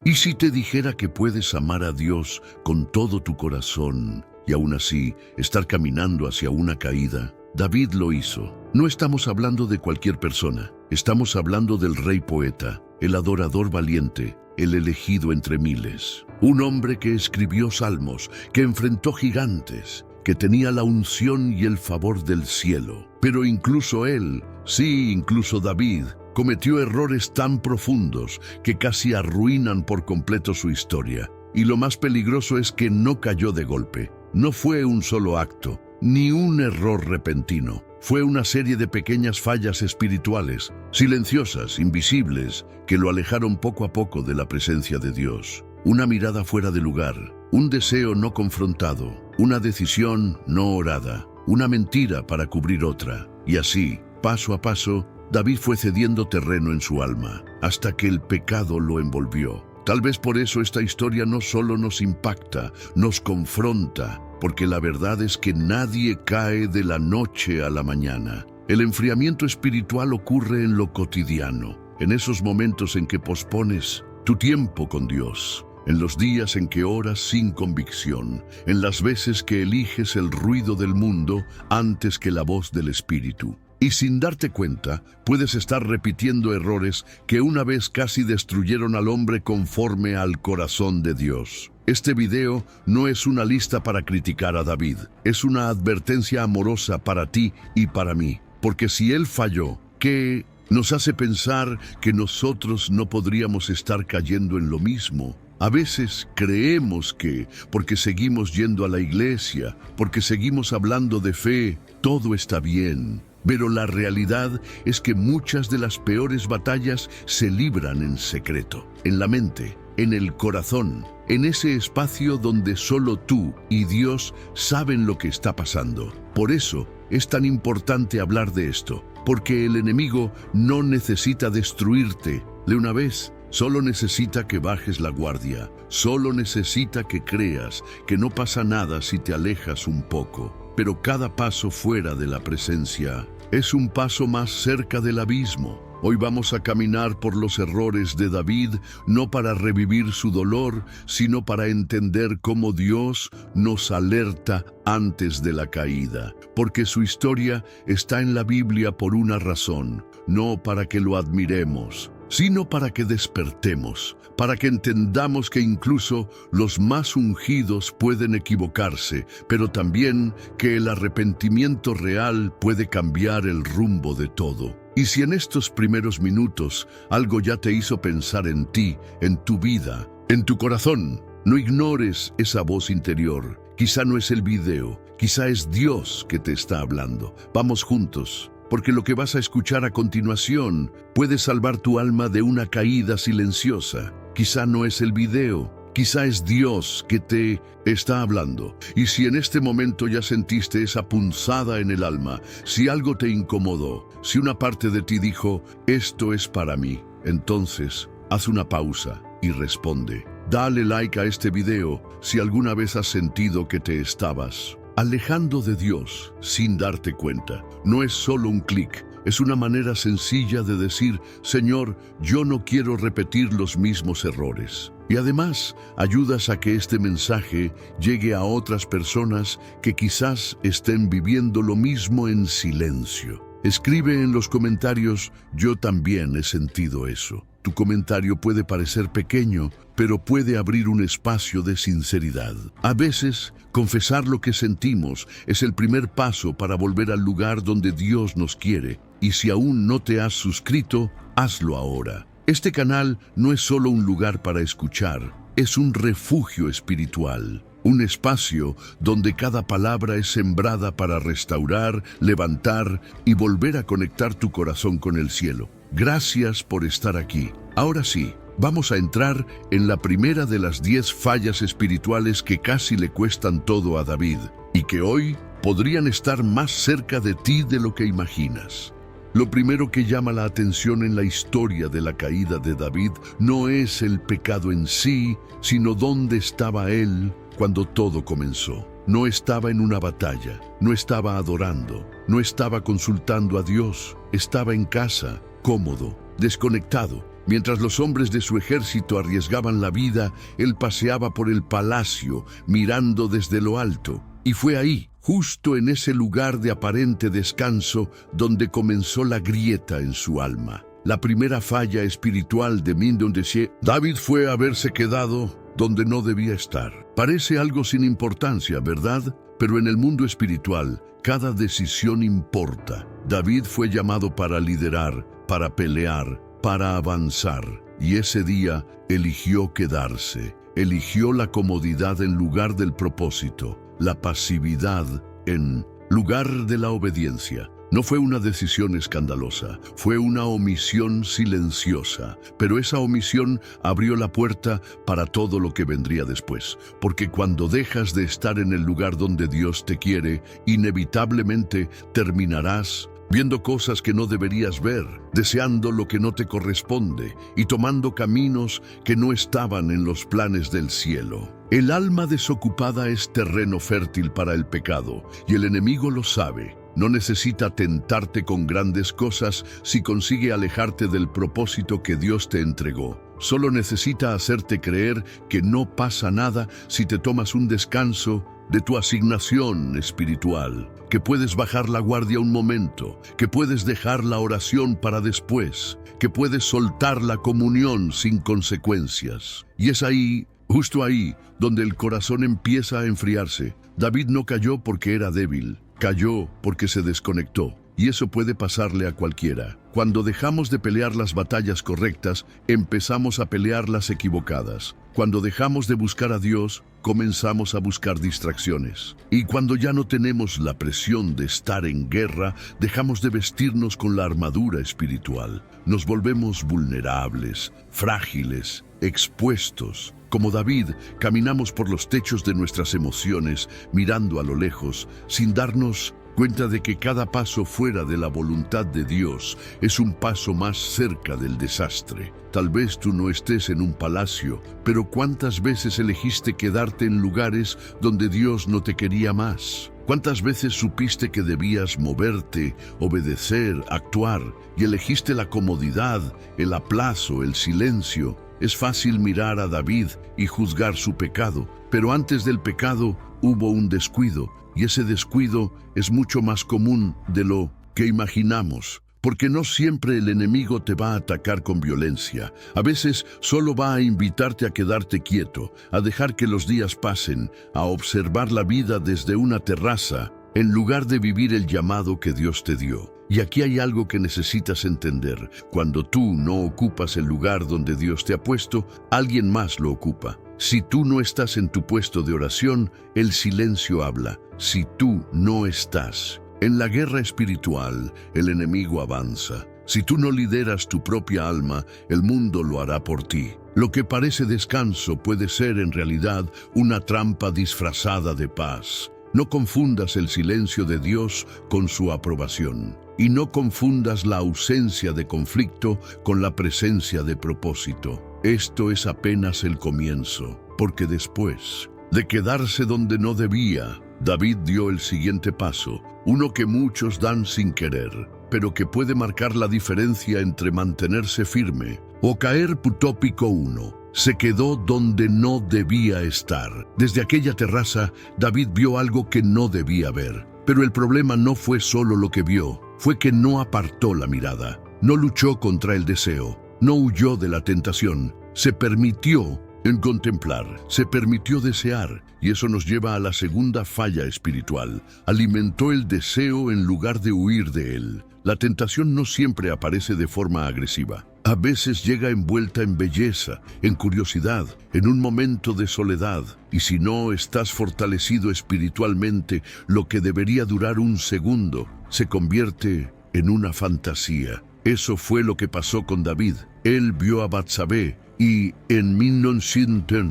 ¿Y si te dijera que puedes amar a Dios con todo tu corazón y aún así estar caminando hacia una caída? David lo hizo. No estamos hablando de cualquier persona. Estamos hablando del rey poeta, el adorador valiente, el elegido entre miles. Un hombre que escribió salmos, que enfrentó gigantes, que tenía la unción y el favor del cielo. Pero incluso él, sí, incluso David, cometió errores tan profundos que casi arruinan por completo su historia. Y lo más peligroso es que no cayó de golpe. No fue un solo acto, ni un error repentino. Fue una serie de pequeñas fallas espirituales, silenciosas, invisibles, que lo alejaron poco a poco de la presencia de Dios. Una mirada fuera de lugar, un deseo no confrontado, una decisión no orada, una mentira para cubrir otra. Y así, paso a paso, David fue cediendo terreno en su alma, hasta que el pecado lo envolvió. Tal vez por eso esta historia no solo nos impacta, nos confronta, porque la verdad es que nadie cae de la noche a la mañana. El enfriamiento espiritual ocurre en lo cotidiano, en esos momentos en que pospones tu tiempo con Dios, en los días en que oras sin convicción, en las veces que eliges el ruido del mundo antes que la voz del Espíritu. Y sin darte cuenta, puedes estar repitiendo errores que una vez casi destruyeron al hombre conforme al corazón de Dios. Este video no es una lista para criticar a David, es una advertencia amorosa para ti y para mí. Porque si él falló, ¿qué nos hace pensar que nosotros no podríamos estar cayendo en lo mismo? A veces creemos que, porque seguimos yendo a la iglesia, porque seguimos hablando de fe, todo está bien. Pero la realidad es que muchas de las peores batallas se libran en secreto, en la mente, en el corazón, en ese espacio donde solo tú y Dios saben lo que está pasando. Por eso es tan importante hablar de esto, porque el enemigo no necesita destruirte de una vez. Solo necesita que bajes la guardia, solo necesita que creas que no pasa nada si te alejas un poco. Pero cada paso fuera de la presencia es un paso más cerca del abismo. Hoy vamos a caminar por los errores de David, no para revivir su dolor, sino para entender cómo Dios nos alerta antes de la caída. Porque su historia está en la Biblia por una razón, no para que lo admiremos, sino para que despertemos, para que entendamos que incluso los más ungidos pueden equivocarse, pero también que el arrepentimiento real puede cambiar el rumbo de todo. Y si en estos primeros minutos algo ya te hizo pensar en ti, en tu vida, en tu corazón, no ignores esa voz interior. Quizá no es el video, quizá es Dios que te está hablando. Vamos juntos. Porque lo que vas a escuchar a continuación puede salvar tu alma de una caída silenciosa. Quizá no es el video, quizá es Dios que te está hablando. Y si en este momento ya sentiste esa punzada en el alma, si algo te incomodó, si una parte de ti dijo, esto es para mí, entonces haz una pausa y responde. Dale like a este video si alguna vez has sentido que te estabas alejando de Dios sin darte cuenta. No es solo un clic, es una manera sencilla de decir, Señor, yo no quiero repetir los mismos errores. Y además, ayudas a que este mensaje llegue a otras personas que quizás estén viviendo lo mismo en silencio. Escribe en los comentarios, yo también he sentido eso. Tu comentario puede parecer pequeño, pero puede abrir un espacio de sinceridad. A veces, confesar lo que sentimos es el primer paso para volver al lugar donde Dios nos quiere. Y si aún no te has suscrito, hazlo ahora. Este canal no es solo un lugar para escuchar, es un refugio espiritual. Un espacio donde cada palabra es sembrada para restaurar, levantar y volver a conectar tu corazón con el cielo. Gracias por estar aquí. Ahora sí, vamos a entrar en la primera de las 10 fallas espirituales que casi le cuestan todo a David y que hoy podrían estar más cerca de ti de lo que imaginas. Lo primero que llama la atención en la historia de la caída de David no es el pecado en sí, sino dónde estaba él cuando todo comenzó. No estaba en una batalla, no estaba adorando, no estaba consultando a Dios, estaba en casa, cómodo, desconectado. Mientras los hombres de su ejército arriesgaban la vida, él paseaba por el palacio, mirando desde lo alto. Y fue ahí, justo en ese lugar de aparente descanso, donde comenzó la grieta en su alma. La primera falla espiritual de Mindon de Shea. David fue haberse quedado donde no debía estar. Parece algo sin importancia, ¿verdad? Pero en el mundo espiritual, cada decisión importa. David fue llamado para liderar, para pelear, para avanzar. Y ese día eligió quedarse. Eligió la comodidad en lugar del propósito, la pasividad en lugar de la obediencia. No fue una decisión escandalosa, fue una omisión silenciosa, pero esa omisión abrió la puerta para todo lo que vendría después, porque cuando dejas de estar en el lugar donde Dios te quiere, inevitablemente terminarás viendo cosas que no deberías ver, deseando lo que no te corresponde y tomando caminos que no estaban en los planes del cielo. El alma desocupada es terreno fértil para el pecado, y el enemigo lo sabe. No necesita tentarte con grandes cosas si consigue alejarte del propósito que Dios te entregó. Solo necesita hacerte creer que no pasa nada si te tomas un descanso de tu asignación espiritual, que puedes bajar la guardia un momento, que puedes dejar la oración para después, que puedes soltar la comunión sin consecuencias. Y es ahí, justo ahí, donde el corazón empieza a enfriarse. David no cayó porque era débil. Cayó porque se desconectó, y eso puede pasarle a cualquiera. Cuando dejamos de pelear las batallas correctas, empezamos a pelear las equivocadas. Cuando dejamos de buscar a Dios, comenzamos a buscar distracciones. Y cuando ya no tenemos la presión de estar en guerra, dejamos de vestirnos con la armadura espiritual. Nos volvemos vulnerables, frágiles, expuestos. Como David, caminamos por los techos de nuestras emociones, mirando a lo lejos, sin darnos cuenta de que cada paso fuera de la voluntad de Dios es un paso más cerca del desastre. Tal vez tú no estés en un palacio, pero ¿cuántas veces elegiste quedarte en lugares donde Dios no te quería más? ¿Cuántas veces supiste que debías moverte, obedecer, actuar, y elegiste la comodidad, el aplazo, el silencio? Es fácil mirar a David y juzgar su pecado, pero antes del pecado hubo un descuido, y ese descuido es mucho más común de lo que imaginamos, porque no siempre el enemigo te va a atacar con violencia. A veces solo va a invitarte a quedarte quieto, a dejar que los días pasen, a observar la vida desde una terraza, en lugar de vivir el llamado que Dios te dio. Y aquí hay algo que necesitas entender. Cuando tú no ocupas el lugar donde Dios te ha puesto, alguien más lo ocupa. Si tú no estás en tu puesto de oración, el silencio habla. Si tú no estás en la guerra espiritual, el enemigo avanza. Si tú no lideras tu propia alma, el mundo lo hará por ti. Lo que parece descanso puede ser en realidad una trampa disfrazada de paz. No confundas el silencio de Dios con su aprobación. Y no confundas la ausencia de conflicto con la presencia de propósito. Esto es apenas el comienzo, porque después de quedarse donde no debía, David dio el siguiente paso, uno que muchos dan sin querer, pero que puede marcar la diferencia entre mantenerse firme o caer. Tópico 1. Se quedó donde no debía estar. Desde aquella terraza, David vio algo que no debía ver. Pero el problema no fue solo lo que vio, fue que no apartó la mirada, no luchó contra el deseo, no huyó de la tentación, se permitió en contemplar, se permitió desear, y eso nos lleva a la segunda falla espiritual. Alimentó el deseo en lugar de huir de él. La tentación no siempre aparece de forma agresiva. A veces llega envuelta en belleza, en curiosidad, en un momento de soledad. Y si no estás fortalecido espiritualmente, lo que debería durar un segundo se convierte en una fantasía. Eso fue lo que pasó con David. Él vio a Batsabé y en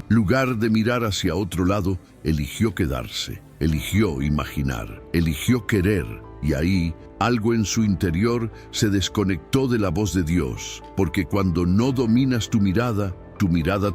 lugar de mirar hacia otro lado, eligió quedarse, eligió imaginar, eligió querer. Y ahí, algo en su interior se desconectó de la voz de Dios, porque cuando no dominas tu mirada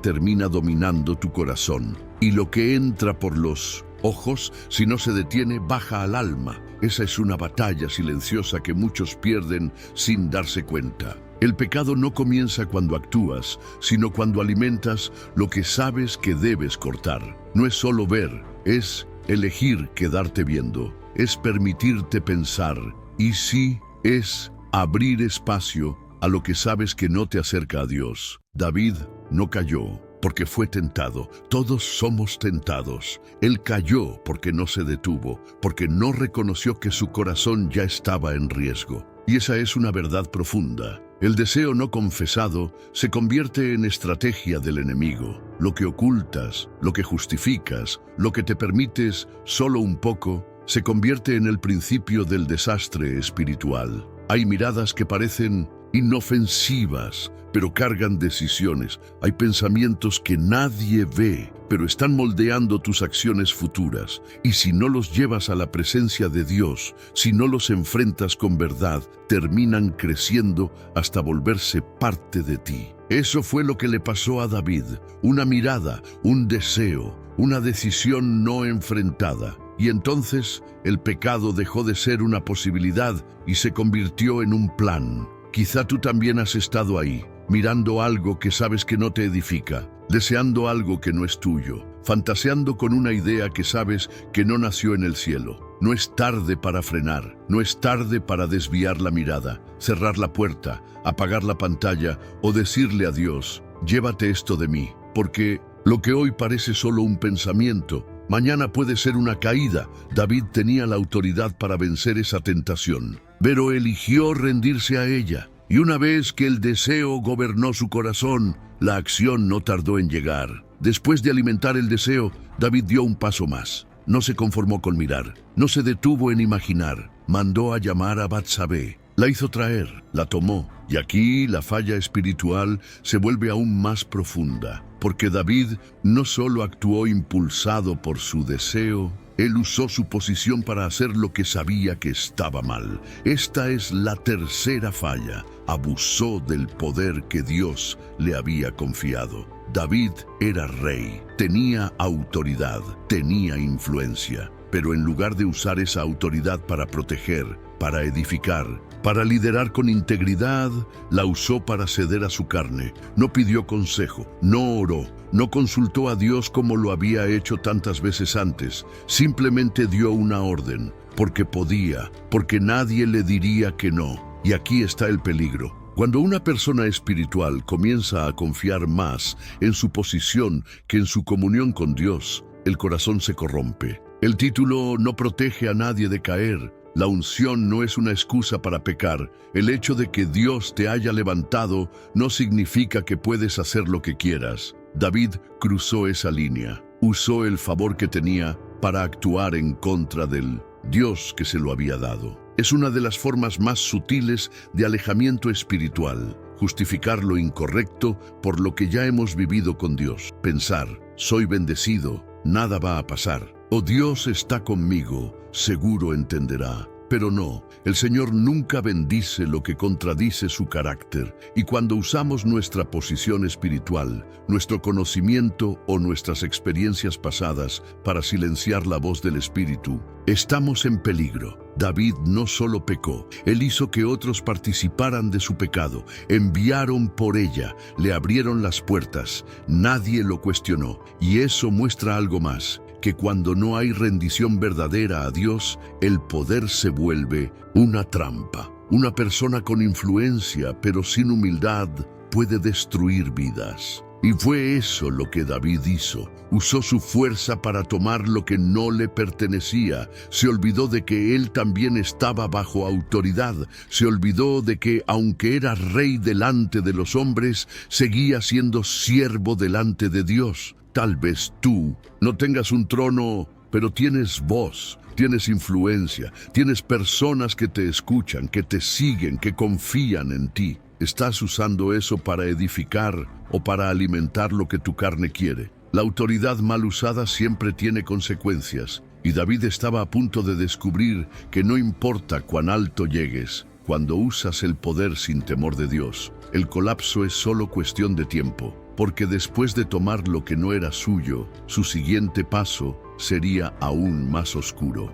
termina dominando tu corazón. Y lo que entra por los ojos, si no se detiene, baja al alma. Esa es una batalla silenciosa que muchos pierden sin darse cuenta. El pecado no comienza cuando actúas, sino cuando alimentas lo que sabes que debes cortar. No es solo ver, es elegir quedarte viendo, es permitirte pensar y sí, es abrir espacio a lo que sabes que no te acerca a Dios. David no cayó porque fue tentado. Todos somos tentados. Él cayó porque no se detuvo, porque no reconoció que su corazón ya estaba en riesgo. Y esa es una verdad profunda. El deseo no confesado se convierte en estrategia del enemigo. Lo que ocultas, lo que justificas, lo que te permites solo un poco, se convierte en el principio del desastre espiritual. Hay miradas que parecen inofensivas, pero cargan decisiones. Hay pensamientos que nadie ve, pero están moldeando tus acciones futuras. Y si no los llevas a la presencia de Dios, si no los enfrentas con verdad, terminan creciendo hasta volverse parte de ti. Eso fue lo que le pasó a David. Una mirada, un deseo, una decisión no enfrentada. Y entonces el pecado dejó de ser una posibilidad y se convirtió en un plan. Quizá tú también has estado ahí, mirando algo que sabes que no te edifica, deseando algo que no es tuyo, fantaseando con una idea que sabes que no nació en el cielo. No es tarde para frenar, no es tarde para desviar la mirada, cerrar la puerta, apagar la pantalla o decirle a Dios, llévate esto de mí, porque lo que hoy parece solo un pensamiento, mañana puede ser una caída. David tenía la autoridad para vencer esa tentación, pero eligió rendirse a ella. Y una vez que el deseo gobernó su corazón, la acción no tardó en llegar. Después de alimentar el deseo, David dio un paso más. No se conformó con mirar, no se detuvo en imaginar. Mandó a llamar a Batsabé. La hizo traer, la tomó. Y aquí la falla espiritual se vuelve aún más profunda, porque David no solo actuó impulsado por su deseo, él usó su posición para hacer lo que sabía que estaba mal. Esta es la tercera falla. Abusó del poder que Dios le había confiado. David era rey, tenía autoridad, tenía influencia, pero en lugar de usar esa autoridad para proteger, para edificar, para liderar con integridad, la usó para ceder a su carne. No pidió consejo, no oró, no consultó a Dios como lo había hecho tantas veces antes. Simplemente dio una orden, porque podía, porque nadie le diría que no. Y aquí está el peligro. Cuando una persona espiritual comienza a confiar más en su posición que en su comunión con Dios, el corazón se corrompe. El título no protege a nadie de caer. La unción no es una excusa para pecar. El hecho de que Dios te haya levantado no significa que puedes hacer lo que quieras. David cruzó esa línea. Usó el favor que tenía para actuar en contra del Dios que se lo había dado. Es una de las formas más sutiles de alejamiento espiritual. Justificar lo incorrecto por lo que ya hemos vivido con Dios. Pensar, soy bendecido, nada va a pasar. O Dios está conmigo, seguro entenderá. Pero no, el Señor nunca bendice lo que contradice su carácter. Y cuando usamos nuestra posición espiritual, nuestro conocimiento o nuestras experiencias pasadas para silenciar la voz del Espíritu, estamos en peligro. David no solo pecó, él hizo que otros participaran de su pecado. Enviaron por ella, le abrieron las puertas, nadie lo cuestionó. Y eso muestra algo más, que cuando no hay rendición verdadera a Dios, el poder se vuelve una trampa. Una persona con influencia, pero sin humildad, puede destruir vidas. Y fue eso lo que David hizo. Usó su fuerza para tomar lo que no le pertenecía. Se olvidó de que él también estaba bajo autoridad. Se olvidó de que, aunque era rey delante de los hombres, seguía siendo siervo delante de Dios. Tal vez tú no tengas un trono, pero tienes voz, tienes influencia, tienes personas que te escuchan, que te siguen, que confían en ti. ¿Estás usando eso para edificar o para alimentar lo que tu carne quiere? La autoridad mal usada siempre tiene consecuencias, y David estaba a punto de descubrir que no importa cuán alto llegues, cuando usas el poder sin temor de Dios, el colapso es solo cuestión de tiempo. Porque después de tomar lo que no era suyo, su siguiente paso sería aún más oscuro.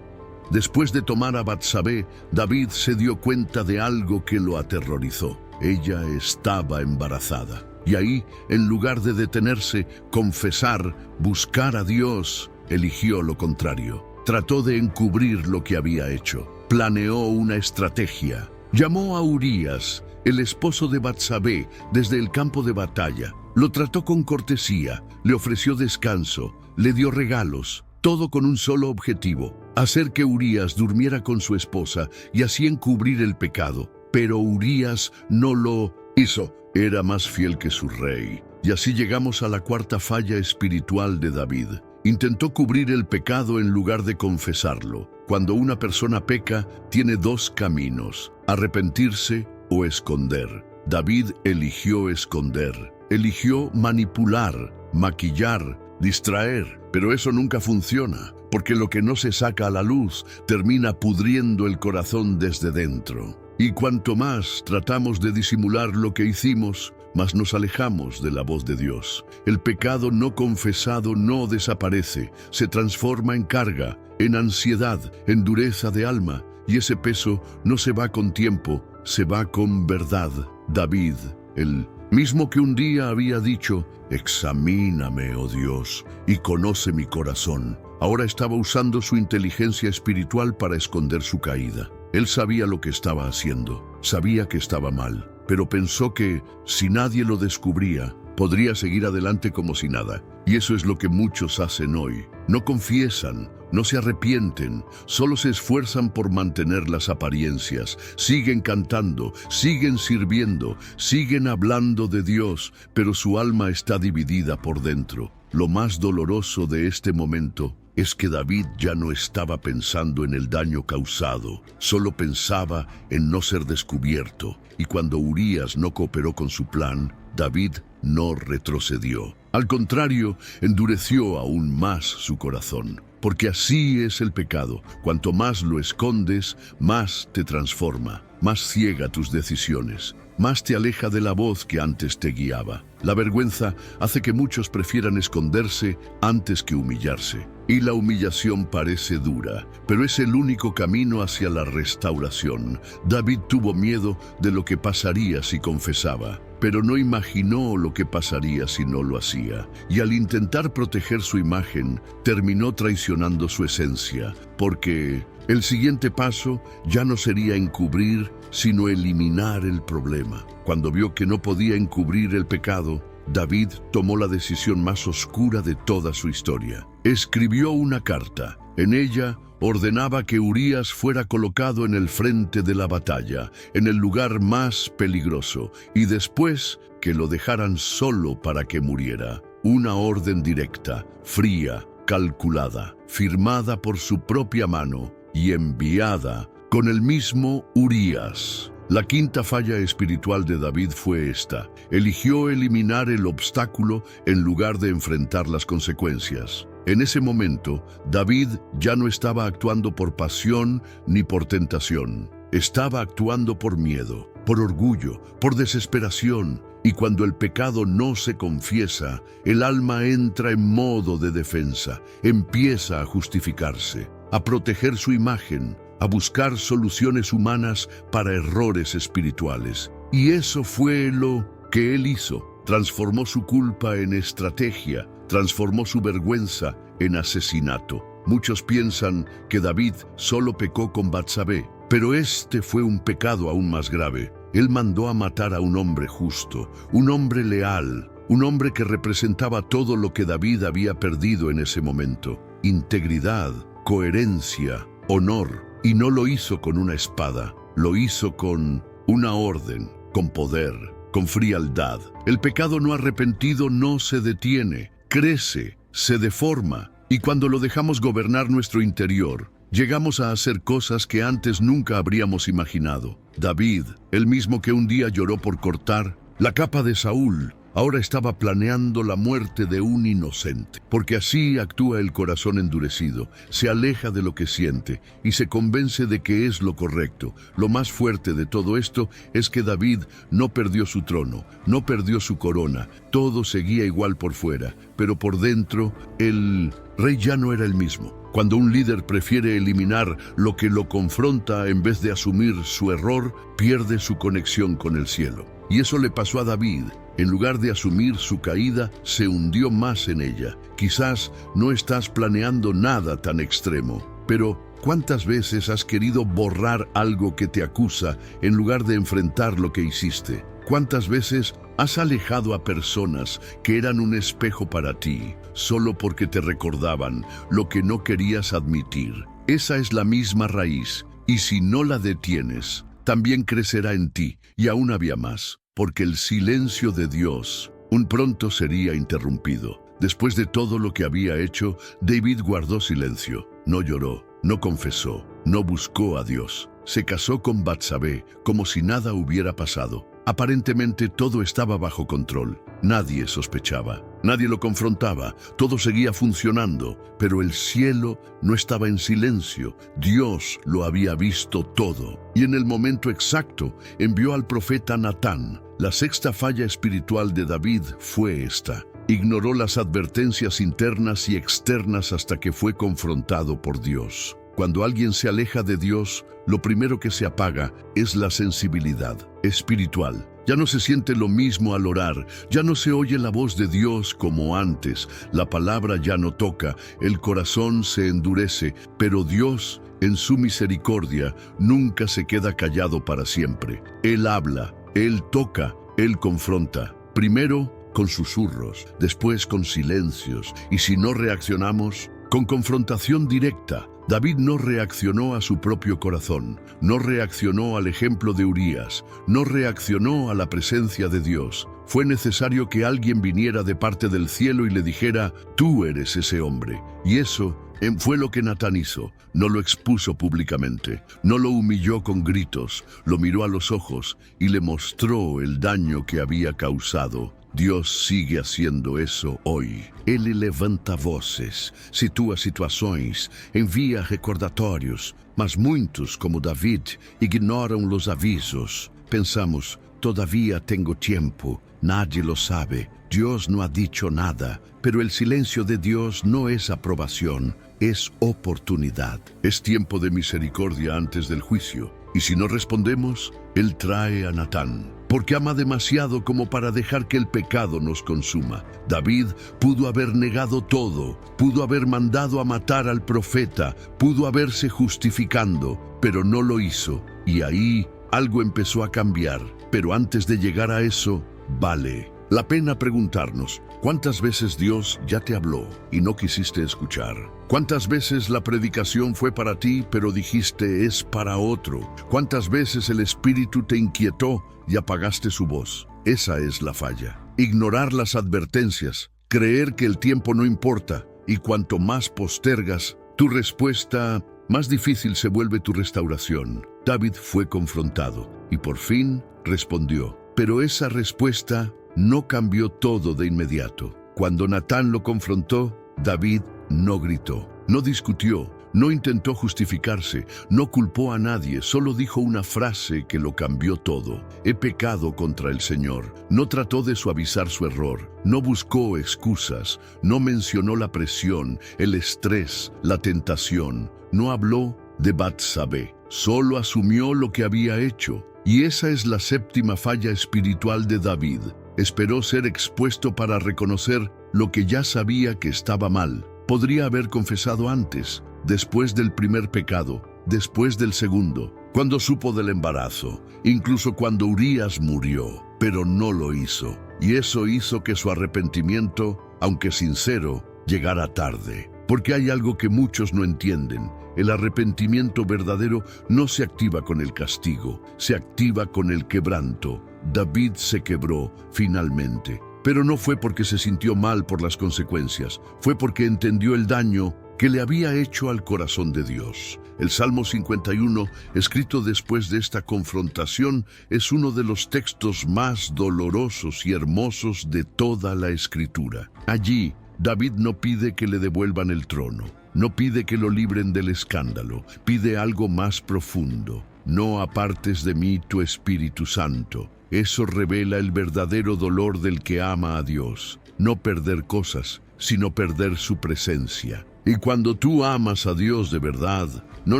Después de tomar a Batsabé, David se dio cuenta de algo que lo aterrorizó. ella estaba embarazada. Y ahí, en lugar de detenerse, confesar, buscar a Dios, eligió lo contrario. Trató de encubrir lo que había hecho. Planeó una estrategia. Llamó a Urías, el esposo de Batsabé, desde el campo de batalla. Lo trató con cortesía, le ofreció descanso, le dio regalos, todo con un solo objetivo: hacer que Urías durmiera con su esposa y así encubrir el pecado. Pero Urías no lo hizo. Era más fiel que su rey. Y así llegamos a la cuarta falla espiritual de David. Intentó cubrir el pecado en lugar de confesarlo. Cuando una persona peca, tiene dos caminos: arrepentirse o esconder. David eligió esconder. Eligió manipular, maquillar, distraer. Pero eso nunca funciona, porque lo que no se saca a la luz termina pudriendo el corazón desde dentro. Y cuanto más tratamos de disimular lo que hicimos, más nos alejamos de la voz de Dios. El pecado no confesado no desaparece, se transforma en carga, en ansiedad, en dureza de alma, y ese peso no se va con tiempo, se va con verdad. David, el mismo que un día había dicho: «Examíname, oh Dios, y conoce mi corazón», ahora estaba usando su inteligencia espiritual para esconder su caída. Él sabía lo que estaba haciendo, sabía que estaba mal, pero pensó que, si nadie lo descubría, podría seguir adelante como si nada. Y eso es lo que muchos hacen hoy. No confiesan, no se arrepienten, solo se esfuerzan por mantener las apariencias. Siguen cantando, siguen sirviendo, siguen hablando de Dios, pero su alma está dividida por dentro. Lo más doloroso de este momento es que David ya no estaba pensando en el daño causado, solo pensaba en no ser descubierto. Y cuando Urías no cooperó con su plan, David no retrocedió. Al contrario, endureció aún más su corazón. Porque así es el pecado: cuanto más lo escondes, más te transforma, más ciega tus decisiones, más te aleja de la voz que antes te guiaba. La vergüenza hace que muchos prefieran esconderse antes que humillarse. Y la humillación parece dura, pero es el único camino hacia la restauración. David tuvo miedo de lo que pasaría si confesaba, pero no imaginó lo que pasaría si no lo hacía. Y al intentar proteger su imagen, terminó traicionando su esencia, porque el siguiente paso ya no sería encubrir, sino eliminar el problema. Cuando vio que no podía encubrir el pecado, David tomó la decisión más oscura de toda su historia. Escribió una carta. En ella ordenaba que Urías fuera colocado en el frente de la batalla, en el lugar más peligroso, y después que lo dejaran solo para que muriera. Una orden directa, fría, calculada, firmada por su propia mano y enviada con el mismo Urías. La quinta falla espiritual de David fue esta: eligió eliminar el obstáculo en lugar de enfrentar las consecuencias. En ese momento, David ya no estaba actuando por pasión ni por tentación. Estaba actuando por miedo, por orgullo, por desesperación. Y cuando el pecado no se confiesa, el alma entra en modo de defensa, empieza a justificarse, a proteger su imagen, a buscar soluciones humanas para errores espirituales. Y eso fue lo que él hizo. Transformó su culpa en estrategia, transformó su vergüenza en asesinato. Muchos piensan que David solo pecó con Batsabé, pero este fue un pecado aún más grave. Él mandó a matar a un hombre justo, un hombre leal, un hombre que representaba todo lo que David había perdido en ese momento: integridad, coherencia, honor. Y no lo hizo con una espada, lo hizo con una orden, con poder, con frialdad. El pecado no arrepentido no se detiene, crece, se deforma, y cuando lo dejamos gobernar nuestro interior, llegamos a hacer cosas que antes nunca habríamos imaginado. David, el mismo que un día lloró por cortar la capa de Saúl, ahora estaba planeando la muerte de un inocente, porque así actúa el corazón endurecido, se aleja de lo que siente y se convence de que es lo correcto. Lo más fuerte de todo esto es que David no perdió su trono, no perdió su corona, todo seguía igual por fuera, pero por dentro el rey ya no era el mismo. Cuando un líder prefiere eliminar lo que lo confronta en vez de asumir su error, pierde su conexión con el cielo. Y eso le pasó a David. En lugar de asumir su caída, se hundió más en ella. Quizás no estás planeando nada tan extremo, pero ¿cuántas veces has querido borrar algo que te acusa en lugar de enfrentar lo que hiciste? ¿Cuántas veces has alejado a personas que eran un espejo para ti, solo porque te recordaban lo que no querías admitir? Esa es la misma raíz, y si no la detienes, también crecerá en ti, y aún había más, porque el silencio de Dios un pronto sería interrumpido. Después de todo lo que había hecho, David guardó silencio, no lloró, no confesó, no buscó a Dios. Se casó con Batsabé como si nada hubiera pasado. Aparentemente todo estaba bajo control. Nadie sospechaba, nadie lo confrontaba, todo seguía funcionando, pero el cielo no estaba en silencio. Dios lo había visto todo. Y en el momento exacto envió al profeta Natán. La sexta falla espiritual de David fue esta. Ignoró las advertencias internas y externas hasta que fue confrontado por Dios. Cuando alguien se aleja de Dios, lo primero que se apaga es la sensibilidad espiritual. Ya no se siente lo mismo al orar, ya no se oye la voz de Dios como antes, la palabra ya no toca, el corazón se endurece, pero Dios, en su misericordia, nunca se queda callado para siempre. Él habla, Él toca, Él confronta. Primero con susurros, después con silencios, y si no reaccionamos, con confrontación directa. David no reaccionó a su propio corazón, no reaccionó al ejemplo de Urías, no reaccionó a la presencia de Dios. Fue necesario que alguien viniera de parte del cielo y le dijera, tú eres ese hombre. Y eso fue lo que Natán hizo. No lo expuso públicamente, no lo humilló con gritos, lo miró a los ojos y le mostró el daño que había causado. Dios sigue haciendo eso hoy. Ele levanta voces, situa situações, envia recordatórios, mas muitos, como David, ignoram los avisos. Pensamos, todavía tengo tiempo, nadie lo sabe, Dios no ha dicho nada, pero el silencio de Dios no es aprobación, es oportunidad. Es tiempo de misericordia antes del juicio, y si no respondemos, Él trae a Natán. Porque ama demasiado como para dejar que el pecado nos consuma. David pudo haber negado todo, pudo haber mandado a matar al profeta, pudo haberse justificando, pero no lo hizo. Y ahí algo empezó a cambiar. Pero antes de llegar a eso, vale la pena preguntarnos, ¿cuántas veces Dios ya te habló y no quisiste escuchar? ¿Cuántas veces la predicación fue para ti, pero dijiste es para otro? ¿Cuántas veces el Espíritu te inquietó y apagaste su voz? Esa es la falla. Ignorar las advertencias, creer que el tiempo no importa, y cuanto más postergas tu respuesta, más difícil se vuelve tu restauración. David fue confrontado y por fin respondió. Pero esa respuesta no cambió todo de inmediato. Cuando Natán lo confrontó, David no gritó, no discutió, no intentó justificarse, no culpó a nadie, solo dijo una frase que lo cambió todo. He pecado contra el Señor. No trató de suavizar su error, no buscó excusas, no mencionó la presión, el estrés, la tentación, no habló de Batsabé, solo asumió lo que había hecho. Y esa es la séptima falla espiritual de David. Esperó ser expuesto para reconocer lo que ya sabía que estaba mal. Podría haber confesado antes, después del primer pecado, después del segundo, cuando supo del embarazo, incluso cuando Urías murió, pero no lo hizo. Y eso hizo que su arrepentimiento, aunque sincero, llegara tarde. Porque hay algo que muchos no entienden. El arrepentimiento verdadero no se activa con el castigo, se activa con el quebranto. David se quebró finalmente, pero no fue porque se sintió mal por las consecuencias, fue porque entendió el daño que le había hecho al corazón de Dios. El Salmo 51, escrito después de esta confrontación, es uno de los textos más dolorosos y hermosos de toda la Escritura. Allí, David no pide que le devuelvan el trono, no pide que lo libren del escándalo, pide algo más profundo. No apartes de mí tu Espíritu Santo. Eso revela el verdadero dolor del que ama a Dios. No perder cosas, sino perder su presencia. Y cuando tú amas a Dios de verdad, no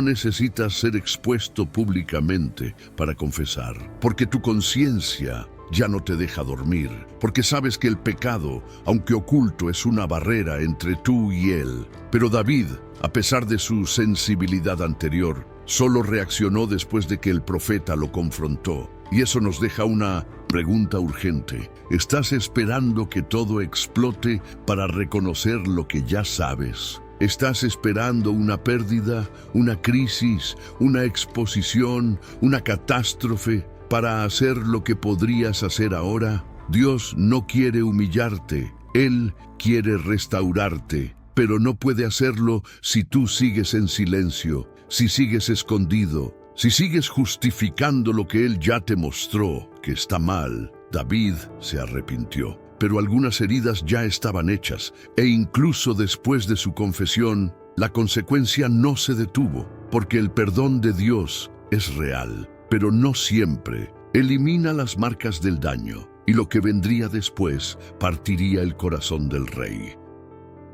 necesitas ser expuesto públicamente para confesar, porque tu conciencia ya no te deja dormir, porque sabes que el pecado, aunque oculto, es una barrera entre tú y Él. Pero David, a pesar de su sensibilidad anterior, solo reaccionó después de que el profeta lo confrontó. Y eso nos deja una pregunta urgente. ¿Estás esperando que todo explote para reconocer lo que ya sabes? ¿Estás esperando una pérdida, una crisis, una exposición, una catástrofe para hacer lo que podrías hacer ahora? Dios no quiere humillarte, Él quiere restaurarte, pero no puede hacerlo si tú sigues en silencio, si sigues escondido, si sigues justificando lo que Él ya te mostró que está mal. David se arrepintió, pero algunas heridas ya estaban hechas, e incluso después de su confesión, la consecuencia no se detuvo, porque el perdón de Dios es real, pero no siempre elimina las marcas del daño, y lo que vendría después partiría el corazón del rey.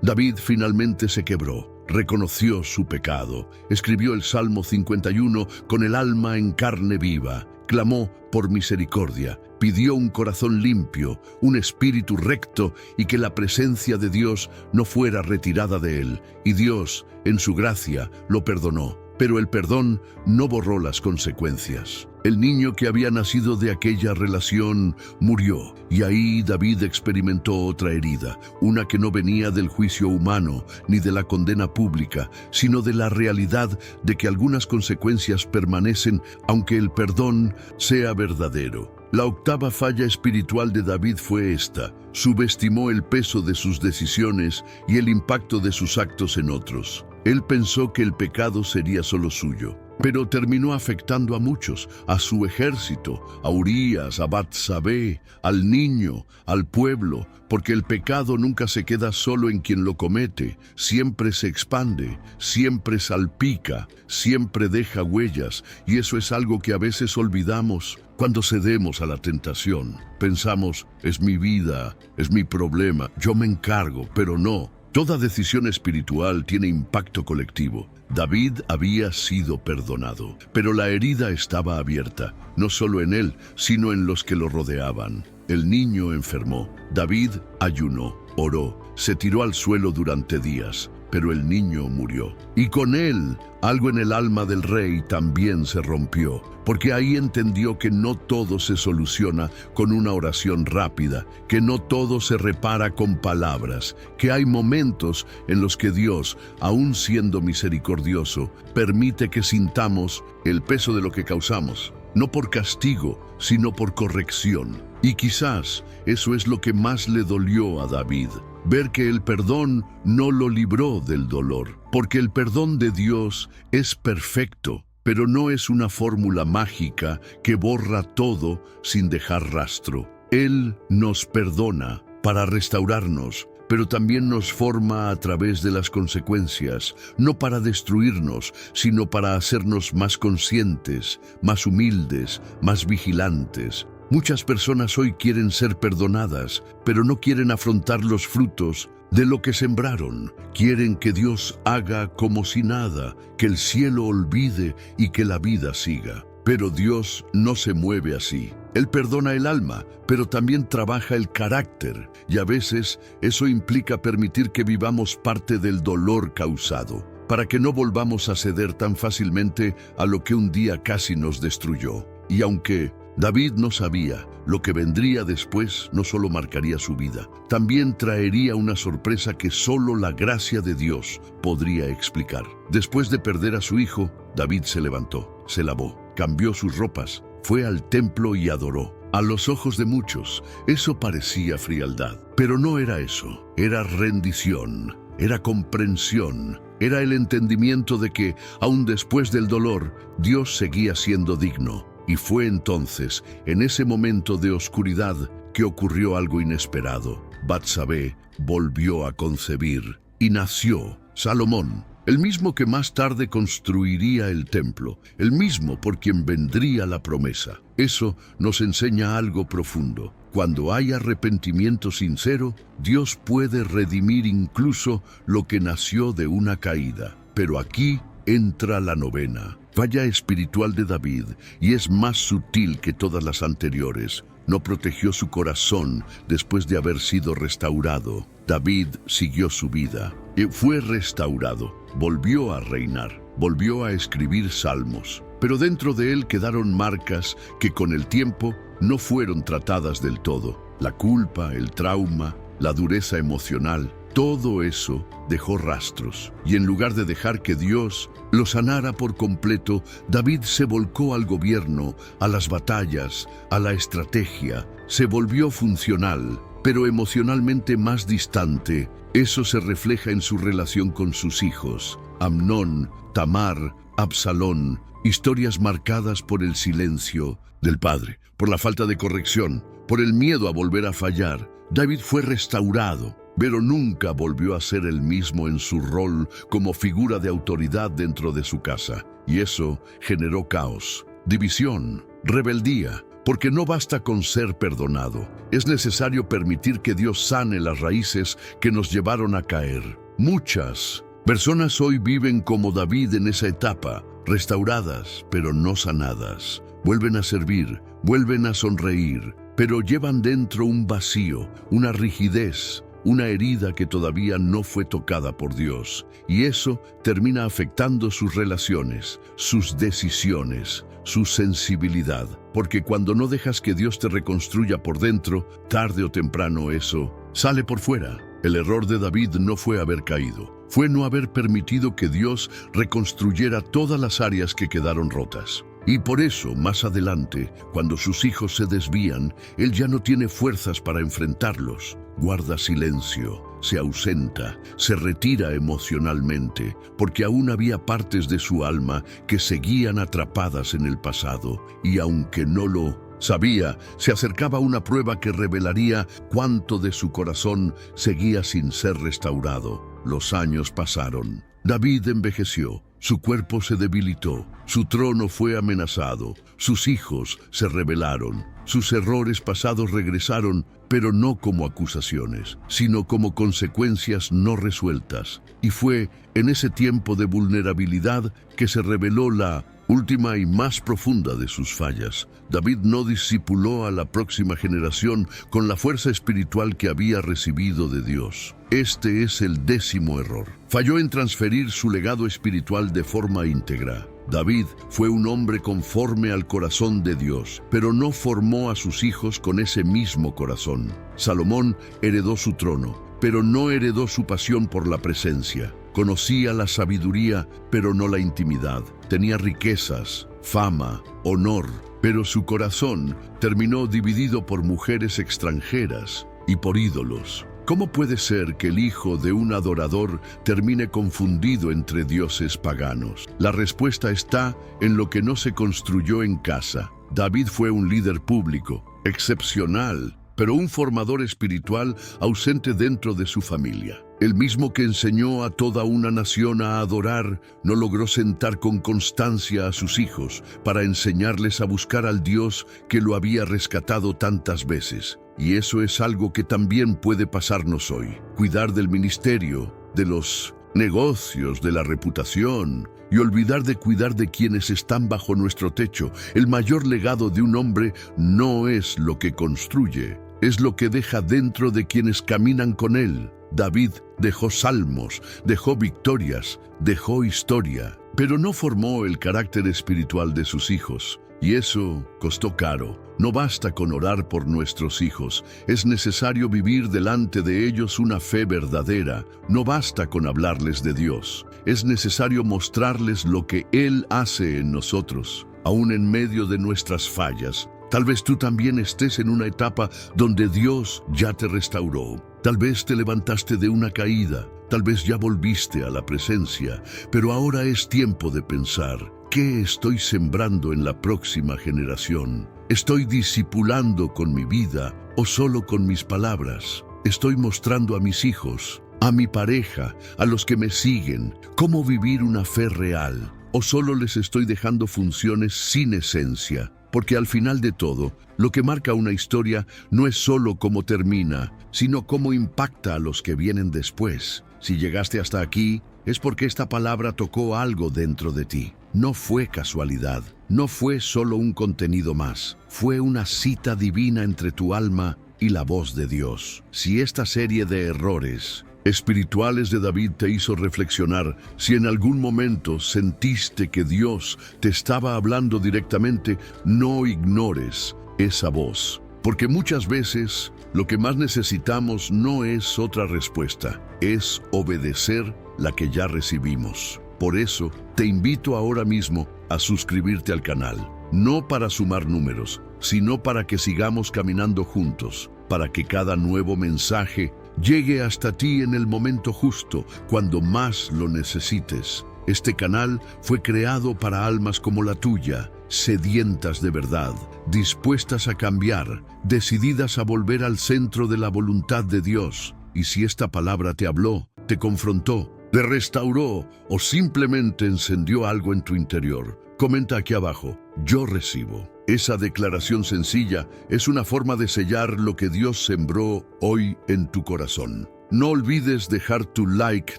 David finalmente se quebró, reconoció su pecado, escribió el Salmo 51 con el alma en carne viva, clamó por misericordia, pidió un corazón limpio, un espíritu recto y que la presencia de Dios no fuera retirada de él. Y Dios, en su gracia, lo perdonó. Pero el perdón no borró las consecuencias. El niño que había nacido de aquella relación murió, y ahí David experimentó otra herida, una que no venía del juicio humano ni de la condena pública, sino de la realidad de que algunas consecuencias permanecen aunque el perdón sea verdadero. La octava falla espiritual de David fue esta: subestimó el peso de sus decisiones y el impacto de sus actos en otros. Él pensó que el pecado sería solo suyo, pero terminó afectando a muchos, a su ejército, a Urías, a Batsabé, al niño, al pueblo, porque el pecado nunca se queda solo en quien lo comete, siempre se expande, siempre salpica, siempre deja huellas, y eso es algo que a veces olvidamos cuando cedemos a la tentación. Pensamos, es mi vida, es mi problema, yo me encargo, pero no. Toda decisión espiritual tiene impacto colectivo. David había sido perdonado, pero la herida estaba abierta, no solo en él, sino en los que lo rodeaban. El niño enfermó. David ayunó, oró, se tiró al suelo durante días, pero el niño murió. Y con él, algo en el alma del rey también se rompió, porque ahí entendió que no todo se soluciona con una oración rápida, que no todo se repara con palabras, que hay momentos en los que Dios, aun siendo misericordioso, permite que sintamos el peso de lo que causamos, no por castigo, sino por corrección. Y quizás eso es lo que más le dolió a David, ver que el perdón no lo libró del dolor, porque el perdón de Dios es perfecto, pero no es una fórmula mágica que borra todo sin dejar rastro. Él nos perdona para restaurarnos, pero también nos forma a través de las consecuencias, no para destruirnos, sino para hacernos más conscientes, más humildes, más vigilantes. Muchas personas hoy quieren ser perdonadas, pero no quieren afrontar los frutos de lo que sembraron. Quieren que Dios haga como si nada, que el cielo olvide y que la vida siga. Pero Dios no se mueve así. Él perdona el alma, pero también trabaja el carácter, y a veces eso implica permitir que vivamos parte del dolor causado, para que no volvamos a ceder tan fácilmente a lo que un día casi nos destruyó. Y aunque David no sabía, lo que vendría después no solo marcaría su vida, también traería una sorpresa que solo la gracia de Dios podría explicar. Después de perder a su hijo, David se levantó, se lavó, cambió sus ropas, fue al templo y adoró. A los ojos de muchos, eso parecía frialdad, pero no era eso, era rendición, era comprensión, era el entendimiento de que, aun después del dolor, Dios seguía siendo digno. Y fue entonces, en ese momento de oscuridad, que ocurrió algo inesperado. Batsabé volvió a concebir y nació Salomón, el mismo que más tarde construiría el templo, el mismo por quien vendría la promesa. Eso nos enseña algo profundo. cuando hay arrepentimiento sincero, Dios puede redimir incluso lo que nació de una caída. Pero aquí entra la novena, falla espiritual de David, y es más sutil que todas las anteriores. No protegió su corazón después de haber sido restaurado. David siguió su vida y fue restaurado. Volvió a reinar, volvió a escribir salmos. Pero dentro de él quedaron marcas que con el tiempo no fueron tratadas del todo. La culpa, el trauma, la dureza emocional, todo eso dejó rastros. Y en lugar de dejar que Dios lo sanara por completo, David se volcó al gobierno, a las batallas, a la estrategia. Se volvió funcional, pero emocionalmente más distante. Eso se refleja en su relación con sus hijos. Amnón, Tamar, Absalón, historias marcadas por el silencio del padre, por la falta de corrección, por el miedo a volver a fallar. David fue restaurado, pero nunca volvió a ser el mismo en su rol como figura de autoridad dentro de su casa. Y eso generó caos, división, rebeldía, porque no basta con ser perdonado. Es necesario permitir que Dios sane las raíces que nos llevaron a caer. Muchas personas hoy viven como David en esa etapa, restauradas, pero no sanadas. Vuelven a servir, vuelven a sonreír, pero llevan dentro un vacío, una rigidez, una herida que todavía no fue tocada por Dios. Y eso termina afectando sus relaciones, sus decisiones, su sensibilidad. Porque cuando no dejas que Dios te reconstruya por dentro, tarde o temprano eso sale por fuera. El error de David no fue haber caído, fue no haber permitido que Dios reconstruyera todas las áreas que quedaron rotas. Y por eso, más adelante, cuando sus hijos se desvían, él ya no tiene fuerzas para enfrentarlos. Guarda silencio, se ausenta, se retira emocionalmente, porque aún había partes de su alma que seguían atrapadas en el pasado, y aunque no lo sabía, se acercaba una prueba que revelaría cuánto de su corazón seguía sin ser restaurado. Los años pasaron. David envejeció, su cuerpo se debilitó, su trono fue amenazado, sus hijos se rebelaron, sus errores pasados regresaron, pero no como acusaciones, sino como consecuencias no resueltas. Y fue en ese tiempo de vulnerabilidad que se reveló la última y más profunda de sus fallas. David no discipuló a la próxima generación con la fuerza espiritual que había recibido de Dios. Este es el 10º error. Falló en transferir su legado espiritual de forma íntegra. David fue un hombre conforme al corazón de Dios, pero no formó a sus hijos con ese mismo corazón. Salomón heredó su trono, pero no heredó su pasión por la presencia. Conocía la sabiduría, pero no la intimidad. Tenía riquezas, fama, honor, pero su corazón terminó dividido por mujeres extranjeras y por ídolos. ¿Cómo puede ser que el hijo de un adorador termine confundido entre dioses paganos? La respuesta está en lo que no se construyó en casa. David fue un líder público, excepcional, pero un formador espiritual ausente dentro de su familia. El mismo que enseñó a toda una nación a adorar, no logró sentar con constancia a sus hijos para enseñarles a buscar al Dios que lo había rescatado tantas veces. Y eso es algo que también puede pasarnos hoy. Cuidar del ministerio, de los negocios, de la reputación, y olvidar de cuidar de quienes están bajo nuestro techo. El mayor legado de un hombre no es lo que construye, es lo que deja dentro de quienes caminan con él. David dejó salmos, dejó victorias, dejó historia, pero no formó el carácter espiritual de sus hijos. Y eso costó caro. No basta con orar por nuestros hijos, es necesario vivir delante de ellos una fe verdadera. No basta con hablarles de Dios, es necesario mostrarles lo que Él hace en nosotros, aún en medio de nuestras fallas. Tal vez tú también estés en una etapa donde Dios ya te restauró. Tal vez te levantaste de una caída, tal vez ya volviste a la presencia, pero ahora es tiempo de pensar, ¿qué estoy sembrando en la próxima generación? ¿Estoy discipulando con mi vida o solo con mis palabras? ¿Estoy mostrando a mis hijos, a mi pareja, a los que me siguen, cómo vivir una fe real? ¿O solo les estoy dejando funciones sin esencia? porque al final de todo, lo que marca una historia no es solo cómo termina, sino cómo impacta a los que vienen después. Si llegaste hasta aquí, es porque esta palabra tocó algo dentro de ti. No fue casualidad, no fue solo un contenido más, fue una cita divina entre tu alma y la voz de Dios. Si esta serie de errores espirituales de David te hizo reflexionar, si en algún momento sentiste que Dios te estaba hablando directamente, no ignores esa voz. Porque muchas veces lo que más necesitamos no es otra respuesta, es obedecer la que ya recibimos. Por eso, te invito ahora mismo a suscribirte al canal, no para sumar números, sino para que sigamos caminando juntos, para que cada nuevo mensaje llegue hasta ti en el momento justo, cuando más lo necesites. Este canal fue creado para almas como la tuya, sedientas de verdad, dispuestas a cambiar, decididas a volver al centro de la voluntad de Dios. Y si esta palabra te habló, te confrontó, te restauró o simplemente encendió algo en tu interior, comenta aquí abajo, yo recibo. Esa declaración sencilla es una forma de sellar lo que Dios sembró hoy en tu corazón. No olvides dejar tu like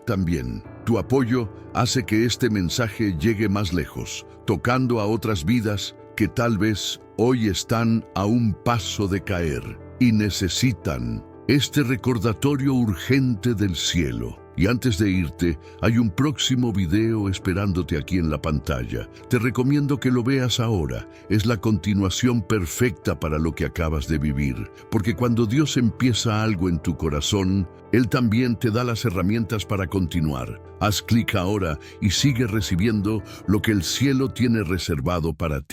también. Tu apoyo hace que este mensaje llegue más lejos, tocando a otras vidas que tal vez hoy están a un paso de caer y necesitan este recordatorio urgente del cielo. Y antes de irte, hay un próximo video esperándote aquí en la pantalla. Te recomiendo que lo veas ahora. Es la continuación perfecta para lo que acabas de vivir. Porque cuando Dios empieza algo en tu corazón, Él también te da las herramientas para continuar. Haz clic ahora y sigue recibiendo lo que el cielo tiene reservado para ti.